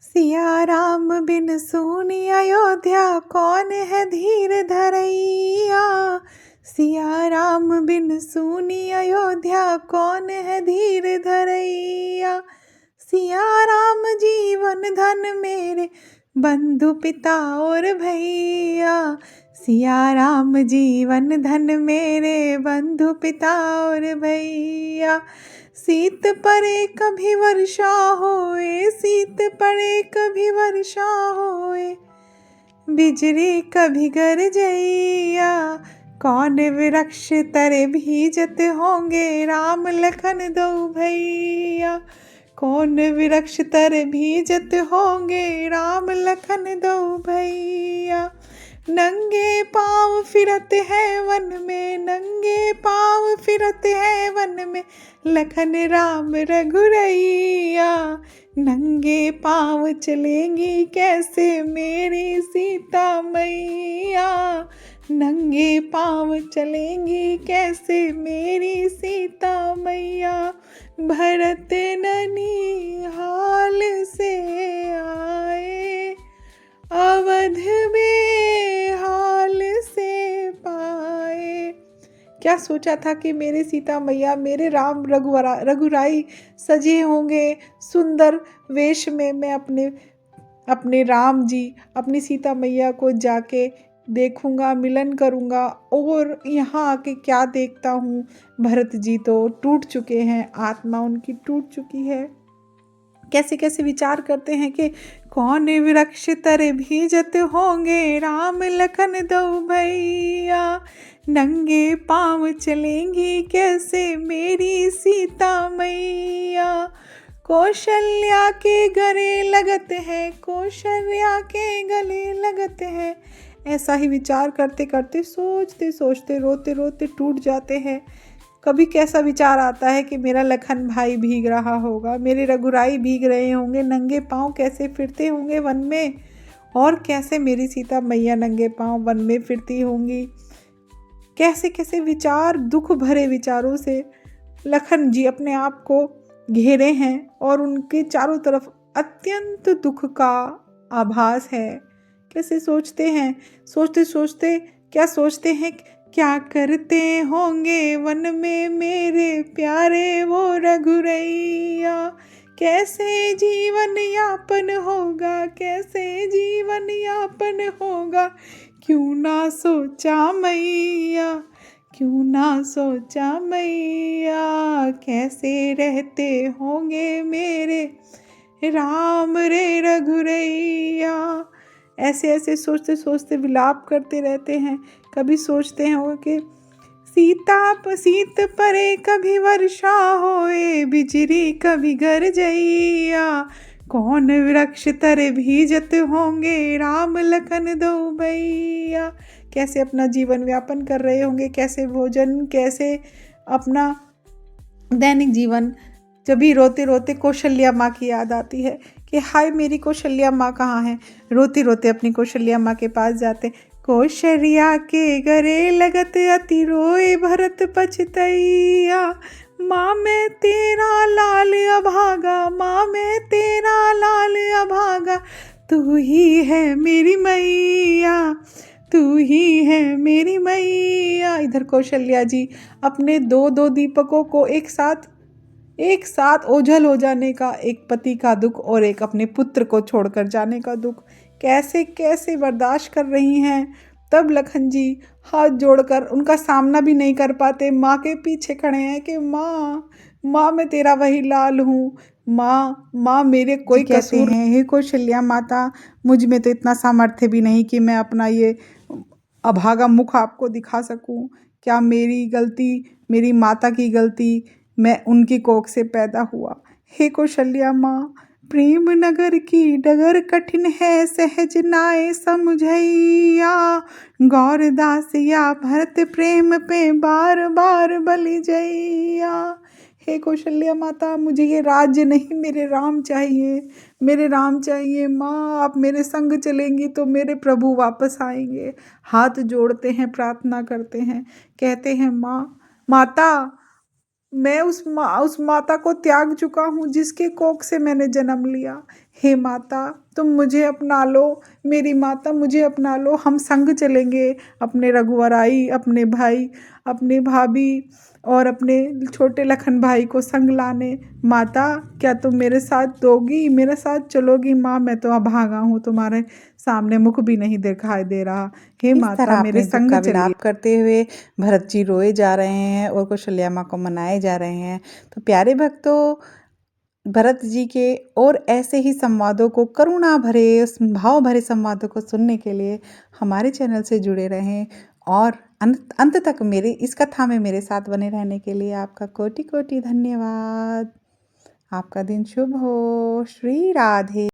सिया राम बिन सूनी अयोध्या, कौन है धीर धरैया। सिया राम बिन सूनी अयोध्या, कौन है धीर धरैया। सिया राम जीवन धन मेरे, बंधु पिता और भैया। सिया राम जीवन धन मेरे, बंधु पिता और भैया। शीत पड़े कभी वर्षा होए, शीत पड़े कभी वर्षा होए, बिजली कभी गरजैया। कौन वृक्ष तरे भीजत होंगे, राम लखन दो भैया। कौन वृक्ष तरे भीजत होंगे, राम लखन दो भैया। नंगे पाँव फिरत है वन में, नंगे पाँव फिरत है वन में, लखन राम रघुरैया। नंगे पाँव चलेंगी कैसे मेरी सीता मैया। नंगे पाँव चलेंगी कैसे मेरी सीता मैया। भरत ननिहाल से आए, अवध में हाल से पाए। क्या सोचा था कि मेरे सीता मैया, मेरे राम रघुराई सजे होंगे सुंदर वेश में। मैं अपने राम जी, अपनी सीता मैया को जाके देखूंगा, मिलन करूंगा। और यहाँ आके क्या देखता हूँ, भरत जी तो टूट चुके हैं, आत्मा उनकी टूट चुकी है। कैसे कैसे विचार करते हैं कि कौन वृक्ष तरे भीजत होंगे, राम लखन दो भैया। नंगे पाँव चलेंगी कैसे मेरी सीता मैया। कौशल्या के गले लगते हैं, कौशल्या के गले लगते हैं। ऐसा ही विचार करते करते, सोचते सोचते, रोते रोते टूट जाते हैं। कभी कैसा विचार आता है कि मेरा लखन भाई भीग रहा होगा, मेरे रघुराई भीग रहे होंगे, नंगे पाँव कैसे फिरते होंगे वन में। और कैसे मेरी सीता मैया नंगे पाँव वन में फिरती होंगी। कैसे कैसे विचार, दुख भरे विचारों से लखन जी अपने आप को घेरे हैं और उनके चारों तरफ अत्यंत दुख का आभास है। कैसे सोचते हैं, सोचते सोचते क्या सोचते हैं, क्या करते होंगे वन में मेरे प्यारे वो रघुरैया। कैसे जीवन यापन होगा, कैसे जीवन यापन होगा। क्यों ना सोचा मैया, क्यों ना सोचा मैया। कैसे रहते होंगे मेरे राम रे रघुरैया। ऐसे ऐसे सोचते सोचते विलाप करते रहते हैं। कभी सोचते हैं कि शीत परे कभी वर्षा होए, बिजली कभी गरजैया। कौन वृक्ष तरे भीजत होंगे, राम लखन दो भैया। कैसे अपना जीवन व्यापन कर रहे होंगे, कैसे भोजन, कैसे अपना दैनिक जीवन। जभी रोते रोते कौशल्या माँ की याद आती है कि हाय मेरी कौशल्या माँ कहाँ है। रोते रोते अपनी कौशल्या माँ के पास जाते। कौशल्या के गले लगत अति रोए भरत पछतैया। माँ मैं तेरा लाल अभागा, माँ मैं तेरा लाल अभागा। तू ही है मेरी मैया, तू ही है मेरी मैया। इधर कौशल्या जी अपने दो दो दीपकों को एक साथ ओझल हो जाने का, एक पति का दुख और एक अपने पुत्र को छोड़कर जाने का दुख कैसे कैसे बर्दाश्त कर रही हैं। तब लखन जी हाथ जोड़कर उनका सामना भी नहीं कर पाते, माँ के पीछे खड़े हैं कि माँ मैं तेरा वही लाल हूँ। माँ मेरे कोई कसूर हैं। हे कौशल्या माता, मुझ में तो इतना सामर्थ्य भी नहीं कि मैं अपना ये अभागा मुख आपको दिखा सकूं। क्या मेरी गलती, मेरी माता की गलती, मैं उनकी कोख से पैदा हुआ। हे कौशल्या माँ, प्रेम नगर की डगर कठिन है, सहज नाय समझैया। गौरदास या भरत प्रेम पे बार बार बलि जैया। हे कौशल्या माता, मुझे ये राज्य नहीं, मेरे राम चाहिए, मेरे राम चाहिए। माँ आप मेरे संग चलेंगी तो मेरे प्रभु वापस आएंगे। हाथ जोड़ते हैं, प्रार्थना करते हैं, कहते हैं माता मैं उस माता को त्याग चुका हूँ जिसके कोख से मैंने जन्म लिया। हे माता तुम मुझे अपना लो, मेरी माता मुझे अपना लो, हम संग चलेंगे अपने रघुवराई, अपने भाई, अपने भाभी और अपने छोटे लखन भाई को संग लाने। माता क्या तुम मेरे साथ दोगी, मेरे साथ चलोगी माँ? मैं तो अब भागा हूँ, तुम्हारे सामने मुख भी नहीं दिखाई दे रहा। हे इस माता तरह मेरे अपने दुख संग का चलिए। विलाप करते हुए भरत जी रोए जा रहे हैं और कौशल्या माँ को मनाए जा रहे हैं। तो प्यारे भक्तों, भरत जी के और ऐसे ही संवादों को, करुणा भरे उस भाव भरे संवादों को सुनने के लिए हमारे चैनल से जुड़े रहें और अंत तक मेरी इस कथा में मेरे साथ बने रहने के लिए आपका कोटि कोटि धन्यवाद। आपका दिन शुभ हो। श्री राधे।